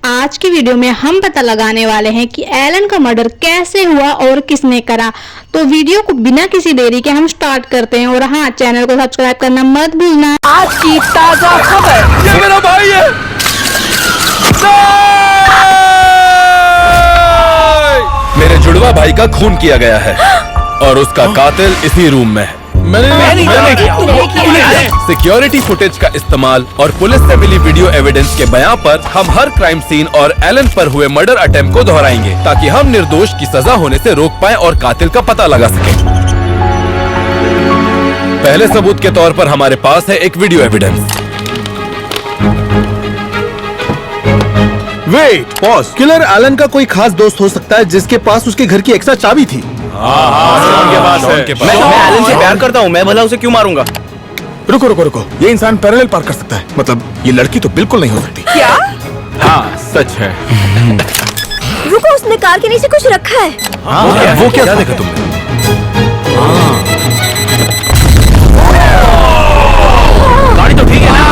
आज की वीडियो में हम पता लगाने वाले हैं कि एलन का मर्डर कैसे हुआ और किसने करा। तो वीडियो को बिना किसी देरी के हम स्टार्ट करते हैं। और हाँ, चैनल को सब्सक्राइब करना मत भूलना। आज की ताजा खबर, ये मेरा भाई है। मेरे जुड़वा भाई का खून किया गया है और उसका कातिल इसी रूम में है। मैंने सिक्योरिटी फुटेज का इस्तेमाल और पुलिस से मिली वीडियो एविडेंस के बयान पर हम हर क्राइम सीन और एलन पर हुए मर्डर अटेम्प्ट को दोहराएंगे ताकि हम निर्दोष की सजा होने से रोक पाएं और कातिल का पता लगा सकें। पहले सबूत के तौर पर हमारे पास है एक video evidence. Wait, pause. Killer Allen का कोई खास दोस्त हो सकता है जिसके पास उसके घर की एक्स्ट्रा चाबी थी। मैं एलन से प्यार करता हूँ, मैं भला उसे क्यों मारूंगा? रुको, ये इंसान पैरेलल पार्क कर सकता है, मतलब ये लड़की तो बिल्कुल नहीं हो सकती। क्या? हाँ, सच है। रुको, उसने कार के नीचे कुछ रखा है। वो क्या देखा तुमने? गाड़ी तो ठीक है ना?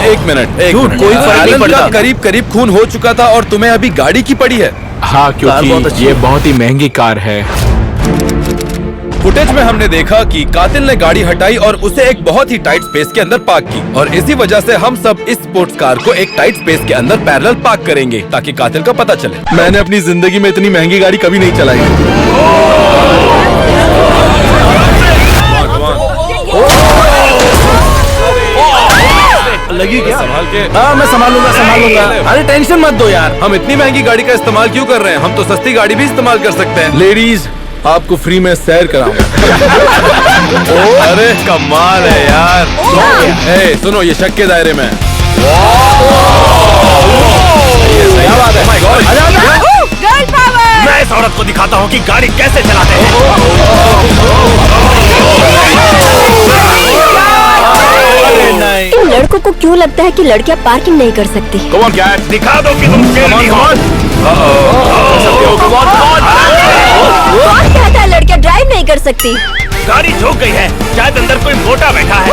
एक मिनट, कोई फर्क नहीं पड़ता। करीब करीब खून हो चुका था और तुम्हें अभी गाड़ी की पड़ी है। हाँ, क्योंकि ये बहुत ही महंगी कार है। फुटेज में हमने देखा कि कातिल ने गाड़ी हटाई और उसे एक बहुत ही टाइट स्पेस के अंदर पार्क की और इसी वजह से हम सब इस स्पोर्ट्स कार को एक टाइट स्पेस के अंदर पैरेलल पार्क करेंगे ताकि कातिल का पता चले। मैंने अपनी जिंदगी में इतनी महंगी गाड़ी कभी नहीं चलाई। लगी क्या? संभाल के। हाँ, मैं संभाल लूंगा। अरे टेंशन मत दो यार, हम इतनी महंगी गाड़ी का इस्तेमाल क्यों कर रहे हैं? हम तो सस्ती गाड़ी भी इस्तेमाल कर सकते हैं। लेडीज, आपको फ्री में सैर कराऊंगा। अरे कमाल है यार। ए, सुनो, ये शक के दायरे में। क्या बात है? Girl power! मैं इस औरत को दिखाता हूँ कि गाड़ी कैसे चलाते हैं। इन लड़कों को क्यों लगता है कि लड़कियां पार्किंग नहीं कर सकती? Come on, cat, दिखा दो कि तुम शेरनी हो। कौन कहता है लड़कियां ड्राइव नहीं कर सकती? गाड़ी झुक गई है, शायद अंदर कोई मोटा बैठा है।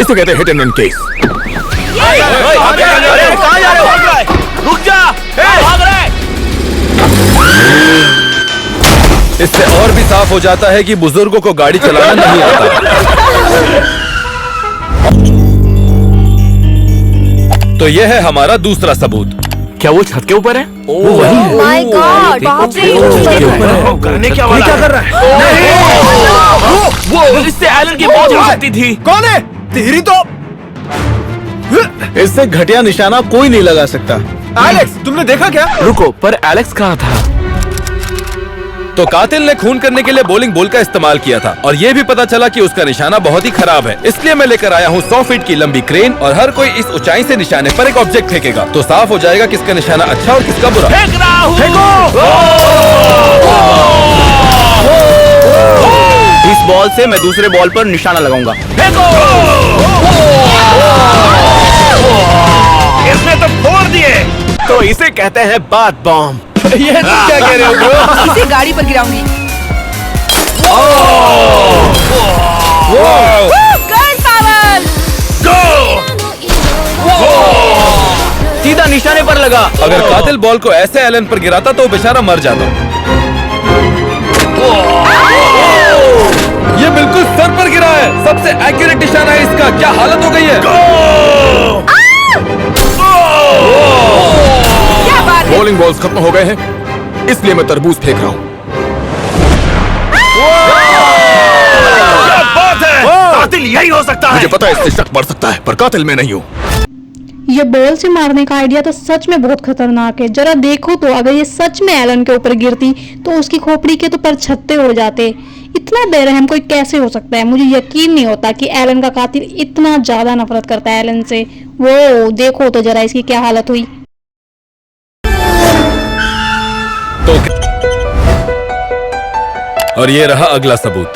इसे कहते हैं हिट एंड रन केस। अरे कहाँ जा रहे हो? रुक जा, भाग रहा है। इससे और भी साफ हो जाता है कि बुजुर्गों को गाड़ी चलाना नहीं आता। तो यह है हमारा दूसरा सबूत। क्या वो छत के ऊपर है? My God! बाप रे! करने क्या वाला? क्या कर रहा है? वो इससे एलन की मौत हो सकती थी। कौन है? तेरी तो इससे घटिया निशाना कोई नहीं लगा सकता। एलेक्स, तुमने देखा क्या? रुको, पर एलेक्स कहाँ था? तो कातिल ने खून करने के लिए बॉलिंग बॉल का इस्तेमाल किया था और ये भी पता चला कि उसका निशाना बहुत ही खराब है। इसलिए मैं लेकर आया हूँ 100 फीट की लंबी क्रेन और हर कोई इस ऊंचाई से निशाने पर एक ऑब्जेक्ट फेंकेगा तो साफ हो जाएगा किसका निशाना अच्छा और किसका बुरा। फेंक रहा हूँ। इस बॉल से मैं दूसरे बॉल पर निशाना लगाऊंगा। फेंको! इसने तो फोड़ दिए। तो इसे कहते हैं बात बॉम्ब। ये तुम क्या कह रहे हो ब्रो? इसे गाड़ी पर गिराऊंगी। Girl power! सीधा निशाने पर लगा। अगर कातिल बॉल को ऐसे एलन पर गिराता तो बेचारा मर जाता। ये बिल्कुल सर पर गिरा है। सबसे एक्यूरेट निशाना है इसका। क्या हालत हो गई है? बॉलिंग बॉल्स खत्म हो गए हैं, इसलिए मैं तरबूज फेंक रहा हूँ। क्या बात है? कातिल यही हो सकता है। मुझे पता है इससे शक बढ़ सकता है, पर कातिल मैं नहीं हूँ। ये बॉल से मारने का आइडिया तो सच में बहुत खतरनाक है। जरा देखो तो, अगर ये सच में एलन के ऊपर गिरती तो उसकी खोपड़ी के तो पर छत्ते उड़ जाते। इतना बेरहम कोई कैसे हो सकता है? मुझे यकीन नहीं होता कि एलन का कातिल इतना ज्यादा नफरत करता है एलन से। वो देखो तो जरा इसकी क्या हालत हुई। तो और ये रहा अगला सबूत।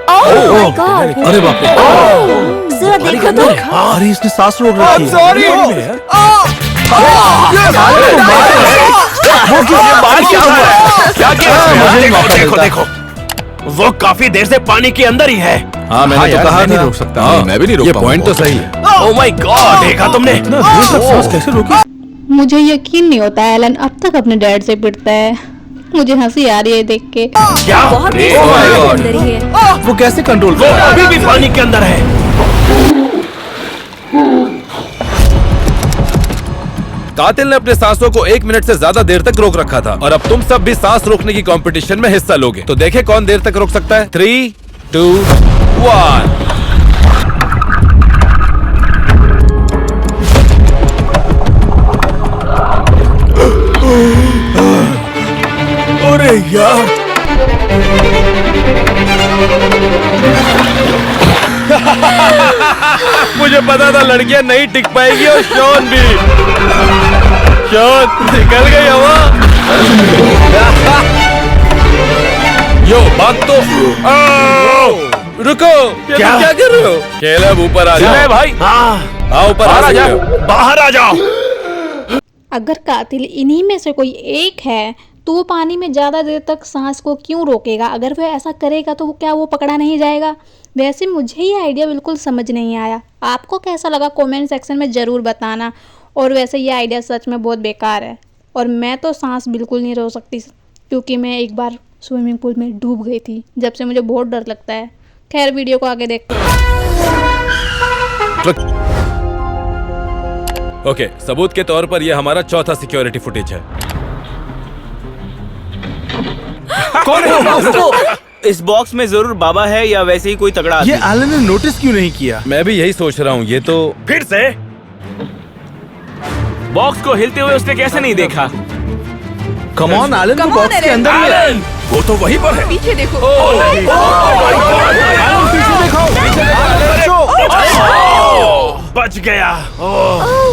Oh my God! अरे बाप रे! जरा देखो तो। अरे इसने सांस रोक रखी है। क्या देखो, वो काफी देर से पानी के अंदर ही है। हाँ मैंने तो यार, कहा मैं नहीं था। रोक सकता। हाँ, मैं भी नहीं रोक ये पाऊंगा। पॉइंट तो सही है। ओह माय गॉड, देखा तुमने? सांस कैसे रोकी? मुझे यकीन नहीं होता एलन अब तक अपने डैड से पिटता है। मुझे हंसी आ रही है देख के। क्या? बहुत तेज Oh my पानी के God. अंदर ही है। वो कैसे कंट्रोल वो अभी भी पानी के अंदर है। कातिल ने अपने सांसों को 1 मिनट से ज्यादा देर तक रोक रखा था और अब तुम सब भी सांस रोकने की कंपटीशन में हिस्सा लोगे। तो देखे कौन देर तक रोक सकता है। 3, 2, 1। अरे यार, मुझे पता था लड़कियां नहीं टिक पाएगी और शॉन भी। शॉन निकल गई हवा। यो बात तो रुको, ये तुम क्या कर रहे हो? कैलब ऊपर आ जाओ भाई हाँ, आओ ऊपर आ जा। जाओ। बाहर आ जाओ। अगर कातिल इन्हीं में से कोई एक है तो वो पानी में ज़्यादा देर तक सांस को क्यों रोकेगा? अगर वो ऐसा करेगा तो क्या वो पकड़ा नहीं जाएगा? वैसे मुझे ये आइडिया बिल्कुल समझ नहीं आया। आपको कैसा लगा कमेंट सेक्शन में ज़रूर बताना। और वैसे ये आइडिया सच में बहुत बेकार है और मैं तो सांस बिल्कुल नहीं रोक सकती क्योंकि मैं एक बार स्विमिंग पूल में डूब गई थी, जब से मुझे बहुत डर लगता है। खैर वीडियो को आगे देखते हैं। ओके, सबूत के तौर पर यह हमारा चौथा सिक्योरिटी फुटेज है। कौन है? इस बॉक्स में जरूर बाबा है या वैसे ही कोई तगड़ा ये आदमी। एलन ने नोटिस क्यों नहीं किया? मैं भी यही सोच रहा हूँ। ये तो फिर से बॉक्स को हिलते हुए उसने कैसे नहीं देखा? कम ऑन, एलन को बॉक्स के अंदर ही है। वो तो वहीं पर है। पीछे देखो। बच गया।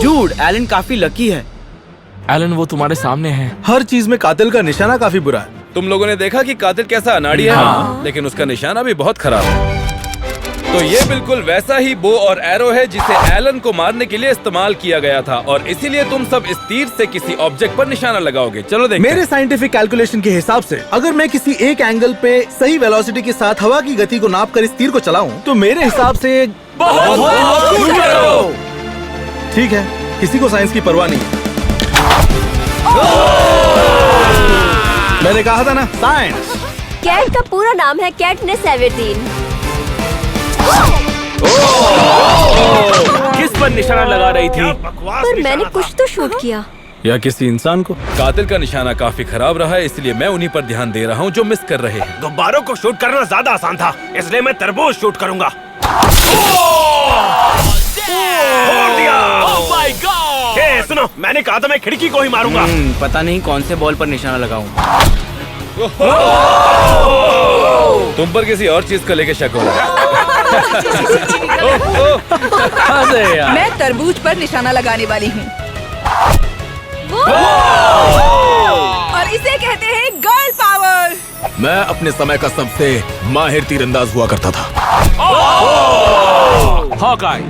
डूड, एलन काफी लकी है। एलन वो तुम्हारे सामने है। हर चीज में कातिल का निशाना काफी बुरा है। तुम लोगों ने देखा कि कातिल कैसा अनाड़ी है, लेकिन उसका निशाना भी बहुत खराब है। तो ये बिल्कुल वैसा ही बो और एरो है जिसे एलन को मारने के लिए इस्तेमाल किया गया था और इसीलिए तुम सब इस तीर से किसी ऑब्जेक्ट पर निशाना लगाओगे। चलो देखते मेरे हैं। साइंटिफिक कैलकुलेशन के हिसाब से अगर मैं किसी एक एंगल पे सही वेलोसिटी के साथ हवा की गति को नाप कर इस तीर को चलाऊं तो मेरे हिसाब से ठीक है, किसी को साइंस की परवाह नहीं है। मैंने कहा था ना, साइंस। कैट का पूरा नाम है कैटनेस एवर्टीन। किस पर निशाना लगा रही थी? पर मैंने कुछ तो शूट किया। या किसी इंसान को। कातिल का निशाना काफी खराब रहा है, इसलिए मैं उन्हीं पर ध्यान दे रहा हूँ जो मिस कर रहे हैं। गुब्बारों को शूट करना ज्यादा आसान था, इसलिए मैं तरबूज शूट करूंगा। हे, सुनो, मैंने कहा था मैं खिड़की को ही मारूंगा। पता नहीं कौन से बॉल पर निशाना लगाऊं। तुम पर किसी और चीज को लेके शक हो रहा है। मैं तरबूज पर निशाना लगाने वाली हूँ और इसे कहते हैं गर्ल पावर। मैं अपने समय का सबसे माहिर तीरंदाज हुआ करता था। हॉकाई,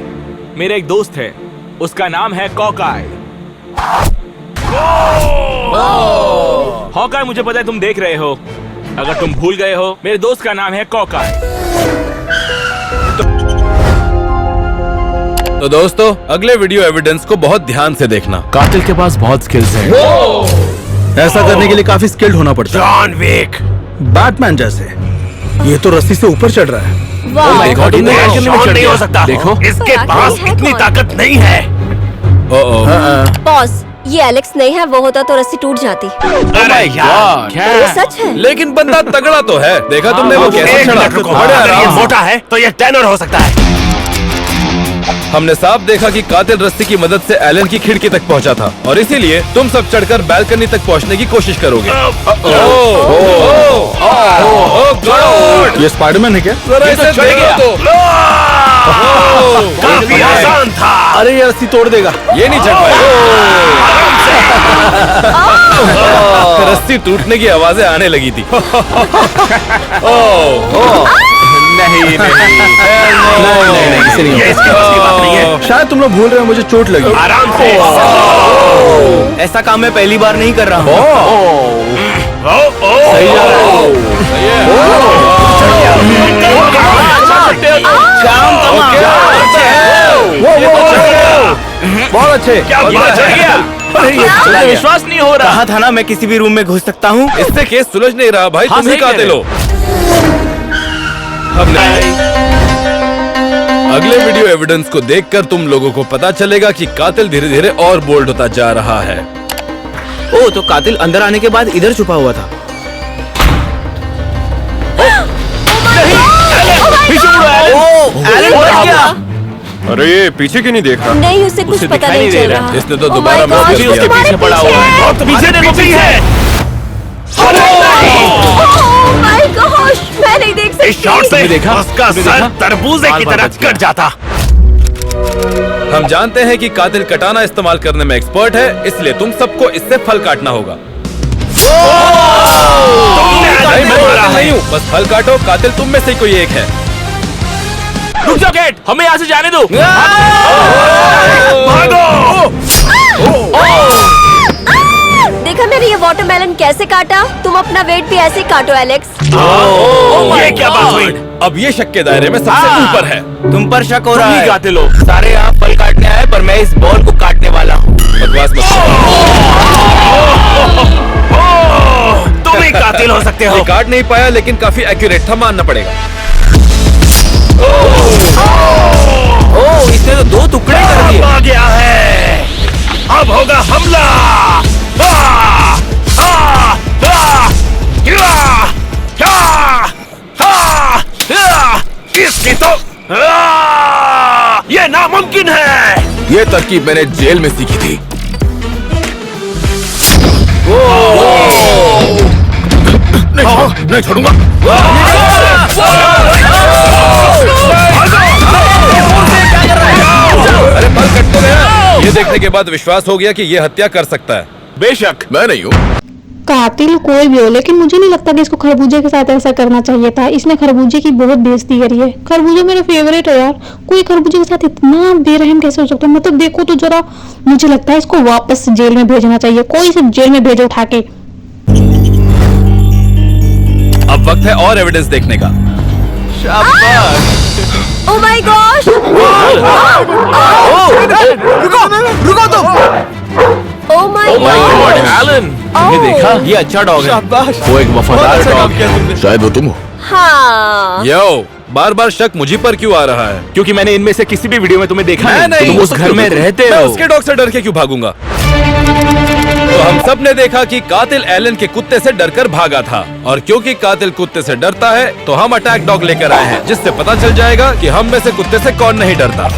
मेरा एक दोस्त है, उसका नाम है कॉकाई। हॉकाई, मुझे पता है तुम देख रहे हो। अगर तुम भूल गए हो, मेरे दोस्त का नाम है कॉकाई। तो दोस्तों, अगले वीडियो एविडेंस को बहुत ध्यान से देखना। कातिल के पास बहुत स्किल्स हैं। ऐसा करने के लिए काफी स्किल्ड होना पड़ता जॉन विक। है, बैटमैन जैसे। ये तो रस्सी से ऊपर चढ़ रहा है। वाह, देखो, तुमने ये एक्शन में शॉट चढ़ नहीं गया। हो सकता। देखो। इसके पर पास आखिर है इतनी कौन? ताकत नहीं है। बॉस, ये एलेक्स नहीं है, वो होता तो रस्सी टूट जाती। अरे यार, पर ये सच है। लेकिन बंदा तगड़ा तो है। देखा तुमने वो कैसे एक चढ़ा? मिनट रुको। बड़े अगर ये आराम से। मोटा है तो ये टेनर हो सकता है। हमने साफ देखा कि कातिल रस्सी की मदद से एलन की खिड़की तक पहुंचा था और इसीलिए तुम सब चढ़कर बालकनी तक पहुंचने की कोशिश करोगे। गॉड! ये स्पाइडरमैन है क्या? जरा इसे चढ़ गया। देखो तो। काफी आसान था। अरे ये रस्सी तोड़ देगा। ये नहीं चढ़ पाएगा। रस्सी टूटने की आवाजें आने लगी थी। नहीं इसे नहीं ये इसके बस की बात नहीं है। शायद तुम लोग भूल रहे हो, मुझे चोट लगी। आराम से। ऐसा काम मैं पहली बार नहीं कर रहा हूँ। सही जा रहा है। सकते हो तुम। काम तमाम। बहुत अच्छे। क्या बात चढ़ गया? मुझे विश्वास नहीं हो रहा। कहा था ना मैं किसी भी रूम में घुस सकता हूँ। इससे केस सुलझ नहीं रहा भाई, हाँ, तुम ही सही कह कातिल रहे हो। अब नहीं। अगले वीडियो एविडेंस को देखकर तुम लोगों को पता चलेगा कि कातिल धीरे धीरे और बोल्ड होता जा रहा है। ओ तो कातिल अंदर आने के बाद इधर छुपा हुआ था। पीछे मुड़ो एलन। एलन बच गया। अरे ये पीछे क्यों नहीं देख रहा? नहीं उसे कुछ उसे पता दिखाई नहीं नहीं दे चल रहा। रहा। इसने तो Oh दोबारा my God, मैसेज भी किया। उसके पीछे पड़ा हुआ है। बहुत पीछे देखो पीछे। Oh my gosh, मैं नहीं देख सकती। इस शॉट से देखा? उसका तुमने सर देखा? तरबूजे की बाल-बाल तरह बच गया। कट जाता। हम जानते हैं कि कातिल कटाना इस्तेमाल करने में एक्सपर्ट है, इसलिए तुम सबको इससे फल काटना होगा। नहीं, मैं कातिल नहीं हूँ, बस फल काटो। कातिल तुम में से ही कोई एक है। रुक जाओ गेट, हमें यहाँ से जाने दो। भागो। देखा मैंने ये वाटरमेलन कैसे काटा? तुम अपना वेट भी ऐसे ही काटो एलेक्स। ये क्या बात हुई? अब ये शक के दायरे में सबसे ऊपर है। तुम पर शक हो रहा तुम ही है। कातिल हो। सारे यहाँ फल काटने आए पर मैं इस बॉल को काटने वाला हूँ। बकवास मत करो। तुम ही कातिल हो सकते हो। ये काट नहीं पाया लेकिन काफी एक्यूरेट था, मानना पड़ेगा। ओ इसने तो 2 टुकड़े कर दिए। आ गया है। अब होगा हमला। इसकी तो ये नामुमकिन है। ये तरकीब मैंने जेल में सीखी थी। नहीं छोड़ूंगा। अरे फल कट तो गया। ये देखने के बाद विश्वास हो गया कि ये हत्या कर सकता है। बेशक मैं नहीं हूँ। कातिल कोई भी हो, लेकिन मुझे नहीं लगता कि इसको खरबूजे के साथ ऐसा करना चाहिए था। इसने खरबूजे की बहुत बेइज्जती करी है। खरबूजा मेरा फेवरेट है यार। कोई खरबूजे के साथ इतना बेरहम कैसे हो सकता है? मतलब देखो तो जरा, मुझे लगता है इसको वापस जेल में भेजना चाहिए। कोई सिर्फ जेल में भेजो उठा के। अब वक्त है और एविडेंस देखने का। Oh my gosh! रुको तुम। Oh my God! एलन, ये देखा? ये अच्छा डॉग है। वो एक वफादार डॉग है। शायद वो तुम हो। हाँ। यो, बार बार शक मुझी पर क्यों आ रहा है? क्योंकि मैंने इनमें से किसी भी वीडियो में तुम्हें देखा मैं नहीं। तुम उस घर में रहते मैं हो। उसके डॉग से डर के क्यों भागूंगा? तो हम सब ने देखा कि कातिल एलन के कुत्ते से डरकर भागा था, और क्योंकि कातिल कुत्ते से डरता है तो हम अटैक डॉग लेकर आए हैं, जिससे पता चल जाएगा कि हम में से कुत्ते से कौन नहीं डरता।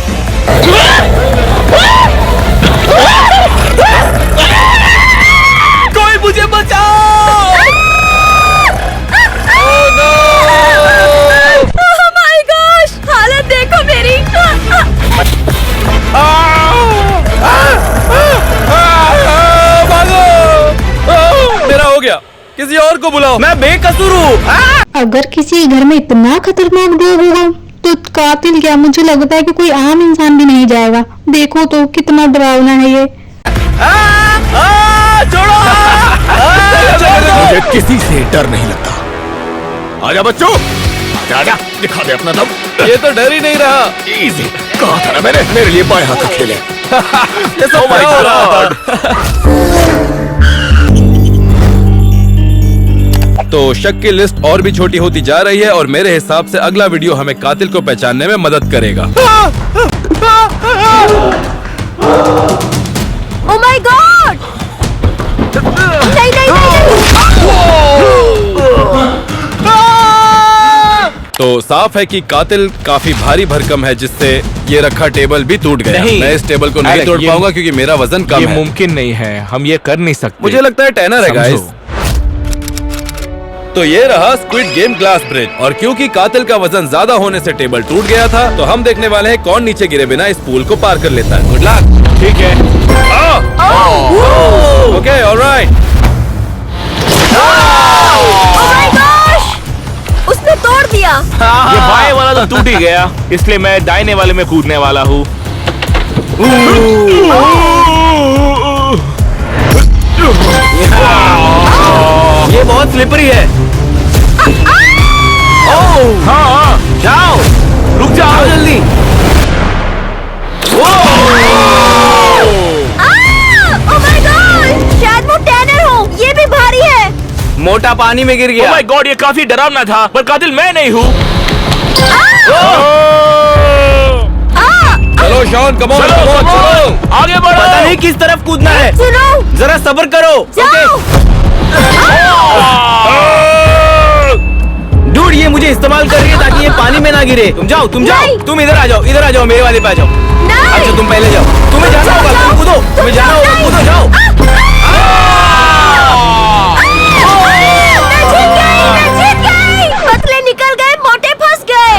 कोई मुझे बचाओ। Oh my gosh! हालत देखो मेरी। मेरा हो गया, किसी और को बुलाओ। मैं बेकसूर हूँ। अगर किसी घर में इतना खतरनाक डॉग होगा तो कातिल क्या, मुझे लगता है कि कोई आम इंसान भी नहीं जाएगा। देखो तो कितना डरावना है ये। छोड़ो। मुझे किसी से डर नहीं लगता। आजा बच्चों, आजा, दिखा दे अपना दम। ये तो डर ही नहीं रहा। इजी, कहा था ना मैंने, मेरे लिए बाएं हाथ का खेल है। ये सब क्या हो रहा है? तो शक की लिस्ट और भी छोटी होती जा रही है, और मेरे हिसाब से अगला वीडियो हमें कातिल को पहचानने में मदद करेगा। Oh my God! नहीं नहीं नहीं। तो साफ है कि कातिल काफी भारी भरकम है, जिससे ये रखा टेबल भी टूट गया। नहीं। मैं इस टेबल को नहीं एलेक, तोड़ ये- पाऊंगा क्योंकि मेरा वजन कम ये है। मुमकिन नहीं है, हम ये कर नहीं सकते। मुझे लगता है टेनर है समझो। गाइस। तो ये रहा स्क्विड गेम ग्लास ब्रिज, और क्योंकि कातिल का वजन ज्यादा होने से टेबल टूट गया था, तो हम देखने वाले हैं कौन नीचे गिरे बिना इस पूल को पार कर लेता है। Good luck. ठीक है। Okay, alright. Oh my gosh! उसने तोड़ दिया। ये बाएं वाला तो टूट ही गया, इसलिए मैं दाहिने वाले में कूदने वाला हूँ। ये बहुत स्लिपरी है। हाँ, जाओ। जाओ जल्दी। ओह माय गॉड, शायद वो टैनर हो, ये भी भारी है। मोटा पानी में गिर ओह गया। माय गॉड, ये काफी डरावना था, पर कातिल मैं नहीं हूँ। चलो शॉन, कम ऑन, चलो, कम ऑन, come on, चलो। आगे बढ़ो। पता नहीं किस तरफ कूदना है, सुनो, जरा सब्र करो। जाओ। डूड, ये मुझे इस्तेमाल कर रही है ताकि ये पानी में ना गिरे। तुम जाओ, तुम जाओ, नहीं। तुम इधर आ जाओ, इधर आ जाओ, मेरे वाले पे आ जाओ। नहीं। अच्छा तुम पहले जाओ, तुम्हें जाना होगा, तुम कूदो, तुम्हें जाना होगा, कूदो, जाओ। मैं जीत गई। पतले निकल गए, मोटे फंस गए।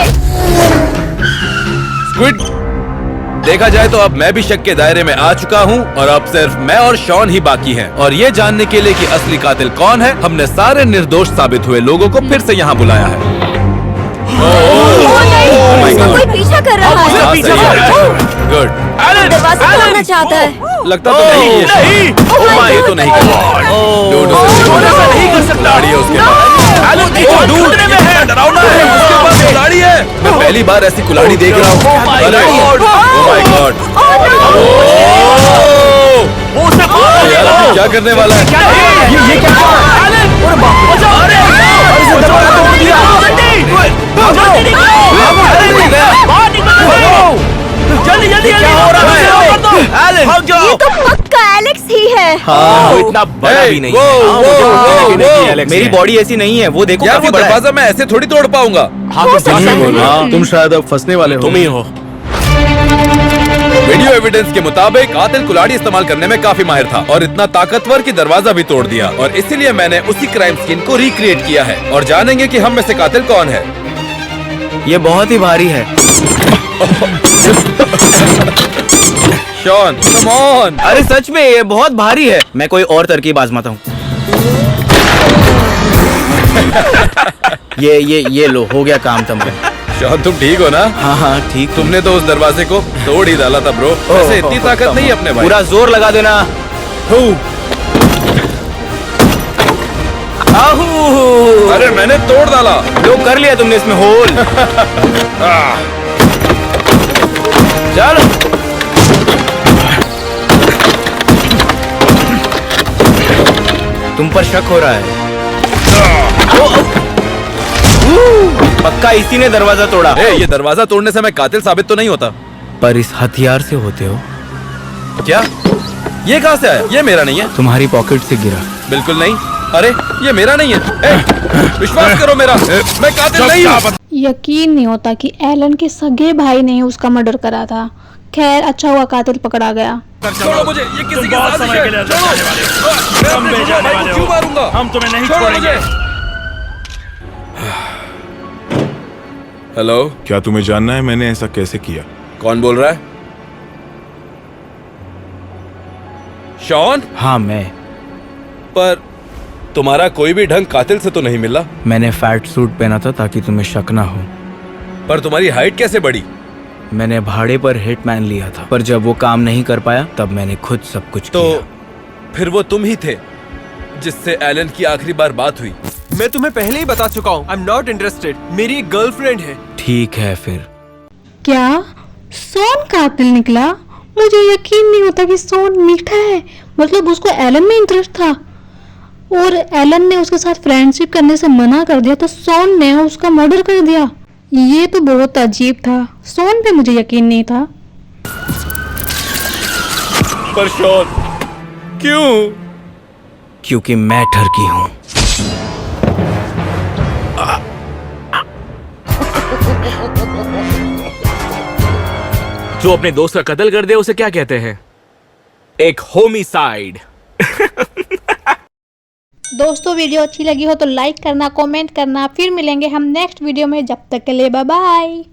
स्क्विड, देखा जाए तो अब मैं भी शक के दायरे में आ चुका हूँ और अब सिर्फ मैं और शॉन ही बाकी हैं। और ये जानने के लिए कि असली कातिल कौन है, हमने सारे निर्दोष साबित हुए लोगों को फिर से यहाँ बुलाया है। ओह नहीं, my उसको God. कोई पीछा कर रहा है। हाँ, सही है। गुड, दरवाजा खोलना चाहता है। लगता तो नहीं है। नहीं। ओह, ये तो नहीं कर सकता। Dude, उसे ऐसा नहीं कर सकता। खिलाड़ी है उसके पास। एलन देखो, खतरे में है। डरावना है, उसके पास खिलाड़ी है। मैं पहली बार ऐसी कुल्हाड़ी देख रहा हूँ। my अरे, God. oh my God. वो उसे मार यार, देगा। अभी क्या करने वाला है? ये क्या हुआ? एलन, बचाओ, अरे, दरवाजा तोड़ दिया। जल्दी निकलो। नहीं गया। बाहर निकलो। जल्दी जल्दी क्या हो रहा है? एलन, भाग जाओ। ये तो पक्का एलेक्स ही है। वो इतना बड़ा भी नहीं है। वो, मुझे पता है कि नहीं, एलेक्स मेरी है। बॉडी ऐसी नहीं है, वो देखो यार, काफी वो बड़ा है। दरवाजा मैं ऐसे थोड़ी तोड़ पाऊंगा। हाँ, तुम सही बोल रहे हो। तुम शायद अब फंसने वाले हो। तुम ही हो। वीडियो एविडेंस के मुताबिक कातिल कुल्हाड़ी इस्तेमाल करने में काफी माहिर था और इतना ताकतवर कि दरवाजा भी तोड़ दिया। और इसीलिए मैंने उसी क्राइम सीन को रिक्रिएट किया है। और जानेंगे कि हम में से कातिल कौन है। ये बहुत ही भारी है। Shawn, come on. अरे सच में ये बहुत भारी है। मैं कोई और तरकीब आजमाता हूँ। ये लो, हो गया काम तुम्हारा। शॉन, तुम ठीक हो ना? हाँ ठीक। तुमने तो उस दरवाजे को तोड़ ही डाला था ब्रो। वैसे इतनी ताकत नहीं है अपने भाई। पूरा जोर लगा देना। आहू। अरे मैंने तोड़ डाला। लो, कर लिया तुमने इसमें होल। चलो। तुम पर शक हो रहा है। पक्का इसी ने दरवाजा तोड़ा। ये दरवाजा तोड़ने से मैं कातिल साबित तो नहीं होता। पर इस हथियार से होते हो। क्या? ये कहाँ से आया? ये मेरा नहीं है। तुम्हारी पॉकेट से गिरा। बिल्कुल नहीं। अरे ये मेरा नहीं है। विश्वास करो मेरा, मैं कातिल नहीं हूँ। यकीन नहीं होता कि एलन के सगे भाई ने उसका मर्डर करा था। खैर, अच्छा हुआ कातिल पकड़ा गया। छोड़ो मुझे, ये किसी की बहुत साजिश समय है। के लिए अंदर छोड़ो। जाने वाले हो। मैं हम अपने ले छोटे जाने भाई को वाले क्यों हो। मारूंगा? हम तुम्हें नहीं छोड़ो छोड़ेंगे। मुझे। हेलो, क्या तुम्हें जानना है मैंने ऐसा कैसे किया? कौन बोल रहा है? शॉन? हाँ मैं। पर तुम्हारा कोई भी ढंग कातिल से तो नहीं मिला। मैंने फैट सूट पहना था ताकि तुम्हें शक ना हो। पर तुम्हारी हाइट कैसे बढ़ी? मैंने भाड़े पर हिटमैन लिया था, पर जब वो काम नहीं कर पाया तब मैंने खुद सब कुछ तो किया। फिर वो तुम ही थे जिससे एलन की आखिरी बार बात हुई। मैं तुम्हें पहले ही बता चुका हूँ, आई एम नॉट इंटरेस्टेड। मेरी एक गर्लफ्रेंड है। ठीक है फिर। क्या सोन कातिल निकला? मुझे यकीन नहीं होता कि सोन मीठा है। मतलब उसको एलन में इंटरेस्ट था और एलन ने उसके साथ फ्रेंडशिप करने से मना कर दिया, तो सोन ने उसका मर्डर कर दिया। ये तो बहुत अजीब था। सोन पे मुझे यकीन नहीं था। पर शॉन क्यों? क्योंकि मैं ठरकी हूँ। जो अपने दोस्त का कत्ल कर दे उसे क्या कहते हैं? एक होमिसाइड। दोस्तों, वीडियो अच्छी लगी हो तो लाइक करना, कमेंट करना। फिर मिलेंगे हम नेक्स्ट वीडियो में। जब तक के लिए बाय बाय।